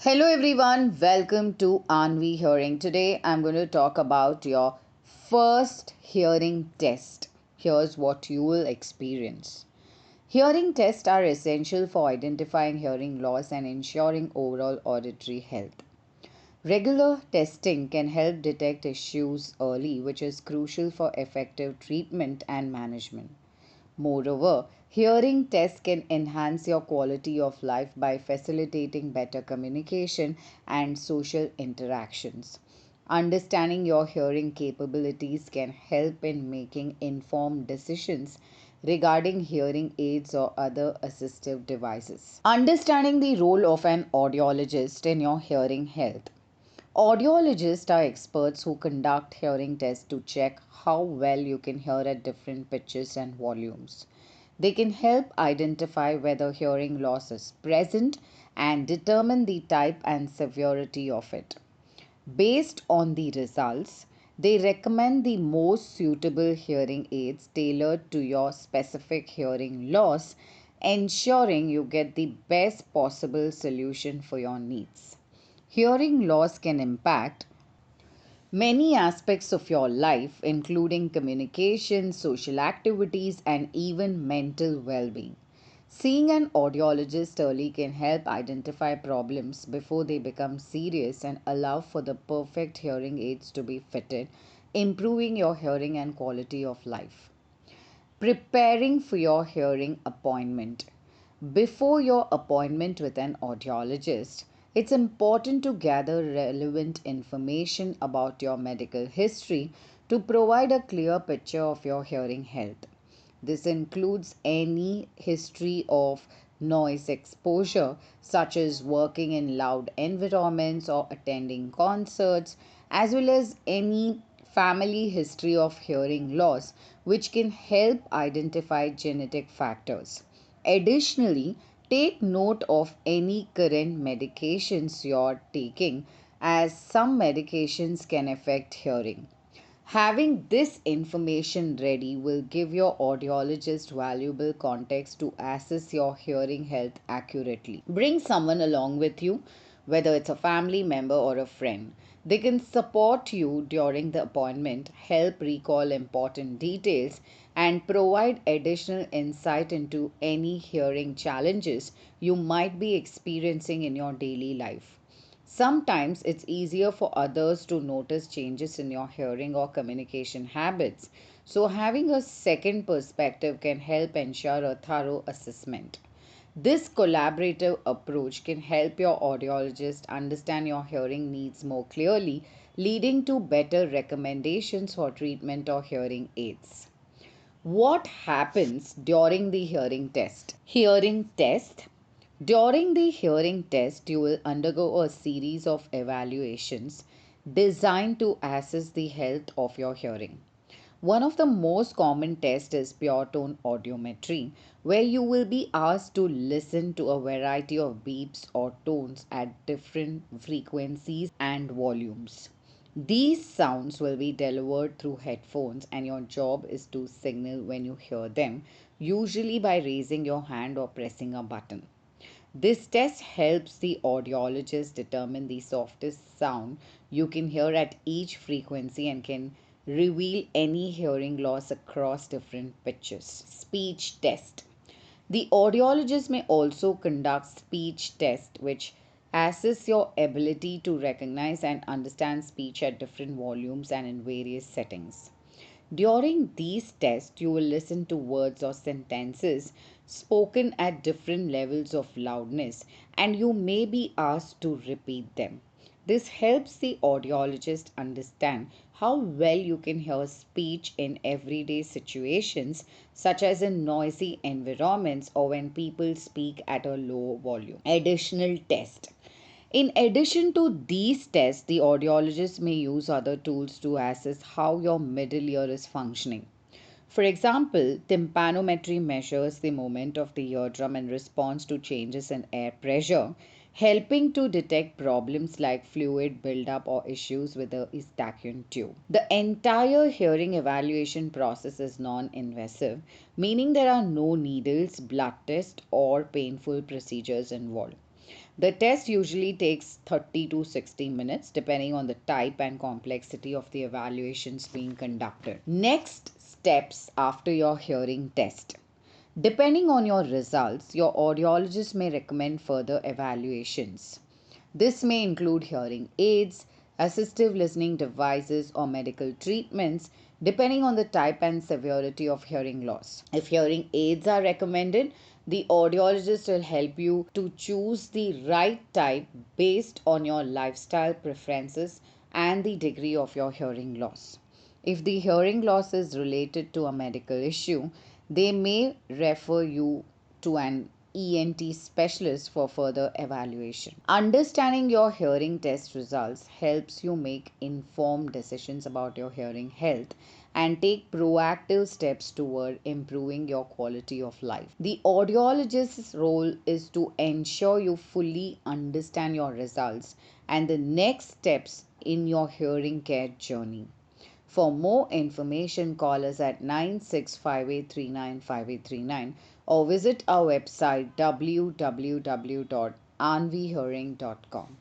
Hello everyone, welcome to Aanvii Hearing. Today I'm going to talk about your first hearing test. Here's what you will experience. Hearing tests are essential for identifying hearing loss and ensuring overall auditory health. Regular testing can help detect issues early, which is crucial for effective treatment and management. Moreover, hearing tests can enhance your quality of life by facilitating better communication and social interactions. Understanding your hearing capabilities can help in making informed decisions regarding hearing aids or other assistive devices. Understanding the role of an audiologist in your hearing health. Audiologists are experts who conduct hearing tests to check how well you can hear at different pitches and volumes. They can help identify whether hearing loss is present and determine the type and severity of it. Based on the results, they recommend the most suitable hearing aids tailored to your specific hearing loss, ensuring you get the best possible solution for your needs. Hearing loss can impact many aspects of your life, including communication, social activities, and even mental well being. Seeing an audiologist early can help identify problems before they become serious and allow for the perfect hearing aids to be fitted, improving your hearing and quality of life. Preparing for your hearing appointment. Before your appointment with an audiologist, it's important to gather relevant information about your medical history to provide a clear picture of your hearing health. This includes any history of noise exposure, such as working in loud environments or attending concerts, as well as any family history of hearing loss, which can help identify genetic factors. Additionally, take note of any current medications you're taking, as some medications can affect hearing. Having this information ready will give your audiologist valuable context to assess your hearing health accurately. Bring someone along with you, whether it's a family member or a friend. They can support you during the appointment, help recall important details, and provide additional insight into any hearing challenges you might be experiencing in your daily life. Sometimes it's easier for others to notice changes in your hearing or communication habits, so having a second perspective can help ensure a thorough assessment. This collaborative approach can help your audiologist understand your hearing needs more clearly, leading to better recommendations for treatment or hearing aids. What happens during the hearing test? Hearing test. During the hearing test, you will undergo a series of evaluations designed to assess the health of your hearing. One of the most common tests is pure tone audiometry, where you will be asked to listen to a variety of beeps or tones at different frequencies and volumes. These sounds will be delivered through headphones, and your job is to signal when you hear them, usually by raising your hand or pressing a button. This test helps the audiologist determine the softest sound you can hear at each frequency and can reveal any hearing loss across different pitches. Speech test. The audiologist may also conduct speech test, which assess your ability to recognize and understand speech at different volumes and in various settings. During these tests, you will listen to words or sentences spoken at different levels of loudness, and you may be asked to repeat them. This helps the audiologist understand how well you can hear speech in everyday situations, such as in noisy environments or when people speak at a low volume. Additional test. In addition to these tests, the audiologist may use other tools to assess how your middle ear is functioning. For example, tympanometry measures the movement of the eardrum in response to changes in air pressure, helping to detect problems like fluid buildup or issues with the eustachian tube. The entire hearing evaluation process is non-invasive, meaning there are no needles, blood tests, or painful procedures involved. The test usually takes 30 to 60 minutes depending on the type and complexity of the evaluations being conducted. Next steps after your hearing test. Depending on your results, your audiologist may recommend further evaluations. This may include hearing aids, assistive listening devices, or medical treatments, depending on the type and severity of hearing loss. If hearing aids are recommended, the audiologist will help you to choose the right type based on your lifestyle preferences and the degree of your hearing loss. If the hearing loss is related to a medical issue, they may refer you to an ENT specialist for further evaluation. Understanding your hearing test results helps you make informed decisions about your hearing health and take proactive steps toward improving your quality of life. The audiologist's role is to ensure you fully understand your results and the next steps in your hearing care journey. For more information, call us at 9658395839 or visit our website www.aanvihearing.com.